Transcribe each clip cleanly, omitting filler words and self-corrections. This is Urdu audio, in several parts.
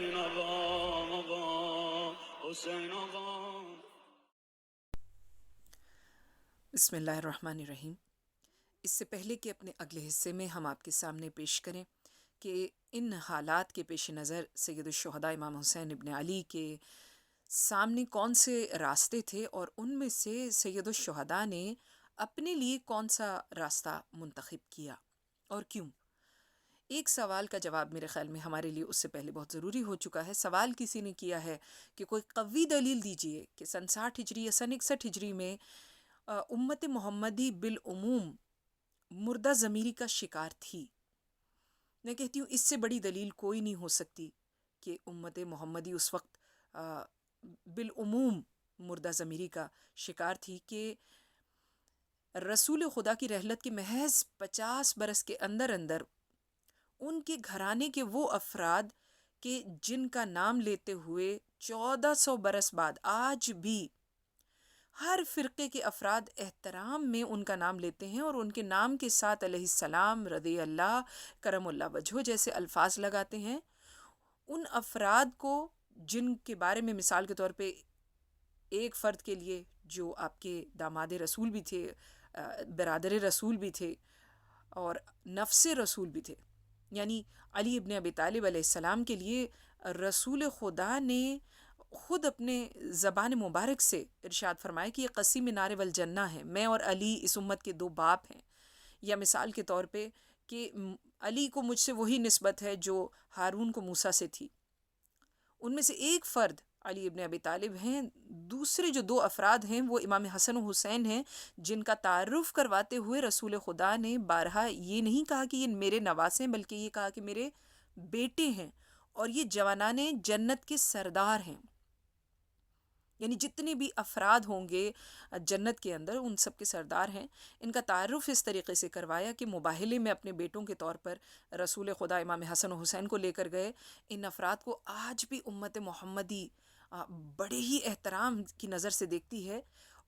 حسین آقا، حسین آقا. بسم اللہ الرحمن الرحیم. اس سے پہلے کہ اپنے اگلے حصے میں ہم آپ کے سامنے پیش کریں کہ ان حالات کے پیش نظر سید الشہداء امام حسین ابن علی کے سامنے کون سے راستے تھے اور ان میں سے سید الشہداء نے اپنے لیے کون سا راستہ منتخب کیا اور کیوں. ایک سوال کا جواب میرے خیال میں ہمارے لیے اس سے پہلے بہت ضروری ہو چکا ہے. سوال کسی نے کیا ہے کہ کوئی قوی دلیل دیجئے کہ سن 60 ہجری یا سن 61 ہجری میں امت محمدی بالعموم مردہ ضمیری کا شکار تھی. میں کہتی ہوں اس سے بڑی دلیل کوئی نہیں ہو سکتی کہ امت محمدی اس وقت بالعموم مردہ ضمیری کا شکار تھی کہ رسول خدا کی رحلت کے محض 50 برس کے اندر اندر ان کے گھرانے کے وہ افراد کہ جن کا نام لیتے ہوئے 1400 برس بعد آج بھی ہر فرقے کے افراد احترام میں ان کا نام لیتے ہیں اور ان کے نام کے ساتھ علیہ السلام، رضی اللہ، کرم اللہ وجہہ جیسے الفاظ لگاتے ہیں. ان افراد کو جن کے بارے میں مثال کے طور پہ ایک فرد کے لیے جو آپ کے داماد رسول بھی تھے، برادر رسول بھی تھے اور نفس رسول بھی تھے، یعنی علی ابن ابی طالب علیہ السلام کے لیے رسول خدا نے خود اپنے زبان مبارک سے ارشاد فرمایا کہ یہ قسیم نار والجنہ ہے، میں اور علی اس امت کے 2 باپ ہیں. یا مثال کے طور پہ کہ علی کو مجھ سے وہی نسبت ہے جو ہارون کو موسیٰ سے تھی. ان میں سے ایک فرد علی ابن ابی طالب ہیں. دوسرے جو 2 افراد ہیں وہ امام حسن و حسین ہیں، جن کا تعارف کرواتے ہوئے رسول خدا نے بارہا یہ نہیں کہا کہ یہ میرے نواسے ہیں، بلکہ یہ کہا کہ میرے بیٹے ہیں اور یہ جوانان جنت کے سردار ہیں. یعنی جتنے بھی افراد ہوں گے جنت کے اندر ان سب کے سردار ہیں. ان کا تعارف اس طریقے سے کروایا کہ مباہلے میں اپنے بیٹوں کے طور پر رسول خدا امام حسن و حسین کو لے کر گئے. ان افراد کو آج بھی امت محمدی بڑے ہی احترام کی نظر سے دیکھتی ہے،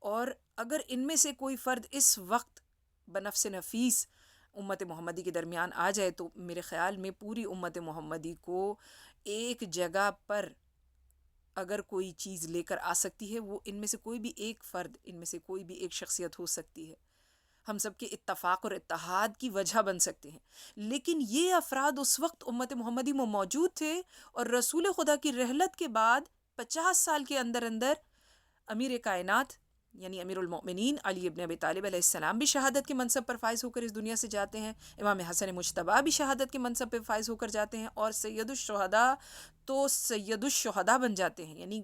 اور اگر ان میں سے کوئی فرد اس وقت بنفس نفیس امت محمدی کے درمیان آ جائے تو میرے خیال میں پوری امت محمدی کو ایک جگہ پر اگر کوئی چیز لے کر آ سکتی ہے وہ ان میں سے کوئی بھی ایک فرد، ان میں سے کوئی بھی ایک شخصیت ہو سکتی ہے. ہم سب کے اتفاق اور اتحاد کی وجہ بن سکتے ہیں. لیکن یہ افراد اس وقت امت محمدی میں موجود تھے اور رسول خدا کی رحلت کے بعد 50 سال کے اندر اندر امیر کائنات یعنی امیر المؤمنین علی ابن ابی طالب علیہ السلام بھی شہادت کے منصب پر فائز ہو کر اس دنیا سے جاتے ہیں. امام حسن مجتبیٰ بھی شہادت کے منصب پر فائز ہو کر جاتے ہیں، اور سید الشہداء تو سید الشہداء بن جاتے ہیں. یعنی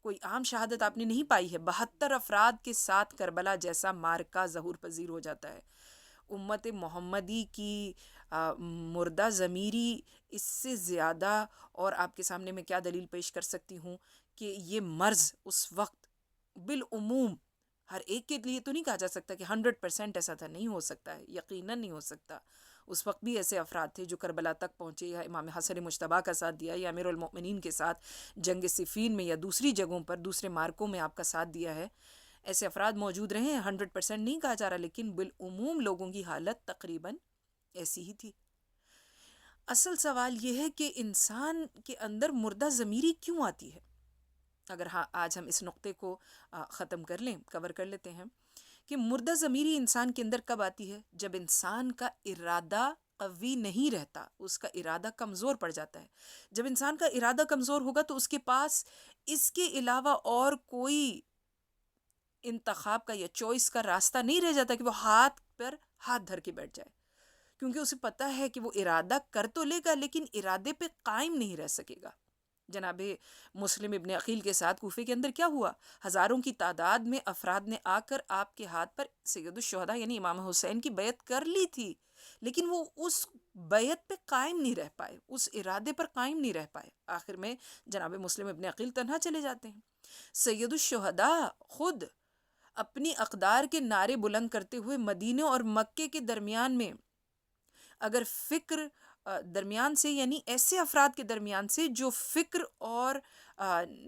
کوئی عام شہادت آپ نے نہیں پائی ہے، 72 افراد کے ساتھ کربلا جیسا معرکہ ظہور پذیر ہو جاتا ہے. امت محمدی کی مردہ ضمیری اس سے زیادہ اور آپ کے سامنے میں کیا دلیل پیش کر سکتی ہوں کہ یہ مرض اس وقت بالعموم ہر ایک کے لیے تو نہیں کہا جا سکتا کہ 100% ایسا تھا، نہیں ہو سکتا ہے، یقیناً نہیں ہو سکتا. اس وقت بھی ایسے افراد تھے جو کربلا تک پہنچے یا امام حسن مجتبیٰ کا ساتھ دیا یا امیر المؤمنین کے ساتھ جنگ صفین میں یا دوسری جگہوں پر دوسرے مارکوں میں آپ کا ساتھ دیا ہے. ایسے افراد موجود رہے ہیں، 100% نہیں کہا جا رہا، لیکن بالعموم لوگوں کی حالت تقریباً ایسی ہی تھی. اصل سوال یہ ہے کہ انسان کے اندر مردہ ضمیری کیوں آتی ہے. اگر آج ہم اس نقطے کو ختم کر لیں، کور کر لیتے ہیں کہ مردہ ضمیری انسان کے اندر کب آتی ہے؟ جب انسان کا ارادہ قوی نہیں رہتا، اس کا ارادہ کمزور پڑ جاتا ہے. جب انسان کا ارادہ کمزور ہوگا تو اس کے پاس اس کے علاوہ اور کوئی انتخاب کا یا چوائس کا راستہ نہیں رہ جاتا کہ وہ ہاتھ پر ہاتھ دھر کے بیٹھ جائے، کیونکہ اسے پتہ ہے کہ وہ ارادہ کر تو لے گا لیکن ارادے پہ قائم نہیں رہ سکے گا. جناب مسلم ابن عقیل کے ساتھ کوفے کے اندر کیا ہوا؟ ہزاروں کی تعداد میں افراد نے آ کر آپ کے ہاتھ پر سید الشہداء یعنی امام حسین کی بیعت کر لی تھی، لیکن وہ اس بیعت پہ قائم نہیں رہ پائے، اس ارادے پر قائم نہیں رہ پائے. آخر میں جناب مسلم ابن عقیل تنہا چلے جاتے ہیں. سید الشہداء خود اپنی اقدار کے نعرے بلند کرتے ہوئے مدینے اور مکے کے درمیان میں اگر فکر درمیان سے یعنی ایسے افراد کے درمیان سے جو فکر اور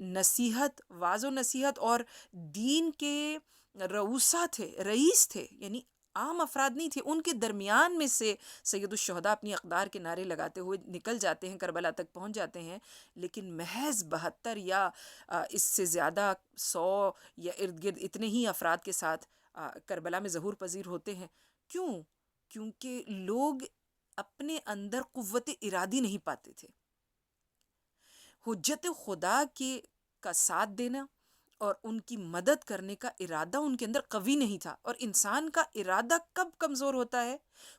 نصیحت، واعظ و نصیحت اور دین کے رؤسا تھے، رئیس تھے، یعنی عام افراد نہیں تھے، ان کے درمیان میں سے سید الشہداء اپنی اقدار کے نعرے لگاتے ہوئے نکل جاتے ہیں، کربلا تک پہنچ جاتے ہیں، لیکن محض 72 یا اس سے زیادہ 100 یا ارد گرد اتنے ہی افراد کے ساتھ کربلا میں ظہور پذیر ہوتے ہیں۔ کیوں؟ کیونکہ لوگ اپنے اندر قوت ارادی نہیں پاتے تھے۔ حجت خدا کے کا ساتھ دینا اور ان کی مدد کرنے کا ارادہ ان کے اندر قوی نہیں تھا۔ اور انسان کا ارادہ کب کمزور ہوتا ہے؟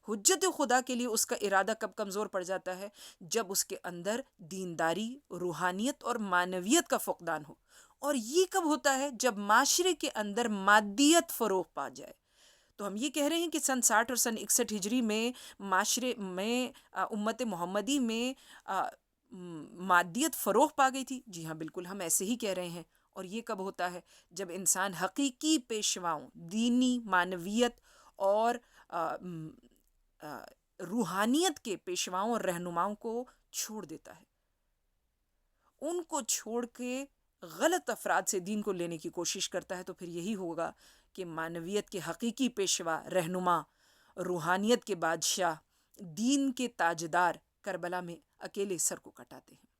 حجت خدا کے لیے اس کا ارادہ کب کمزور پڑ جاتا ہے؟ جب اس کے اندر دینداری، روحانیت اور معنویت کا فقدان ہو۔ اور یہ کب ہوتا ہے؟ جب معاشرے کے اندر مادیت فروغ پا جائے۔ تو ہم یہ کہہ رہے ہیں کہ سن 60 اور سن 61 ہجری میں معاشرے میں امت محمدی میں مادیت فروغ پا گئی تھی۔ جی ہاں، بالکل ہم ایسے ہی کہہ رہے ہیں۔ اور یہ کب ہوتا ہے؟ جب انسان حقیقی پیشواؤں، دینی، معنویت اور روحانیت کے پیشواؤں اور رہنماؤں کو چھوڑ دیتا ہے، ان کو چھوڑ کے غلط افراد سے دین کو لینے کی کوشش کرتا ہے، تو پھر یہی ہوگا کہ معنویت کے حقیقی پیشوا، رہنما، روحانیت کے بادشاہ، دین کے تاجدار کربلا میں اکیلے سر کو کٹاتے ہیں۔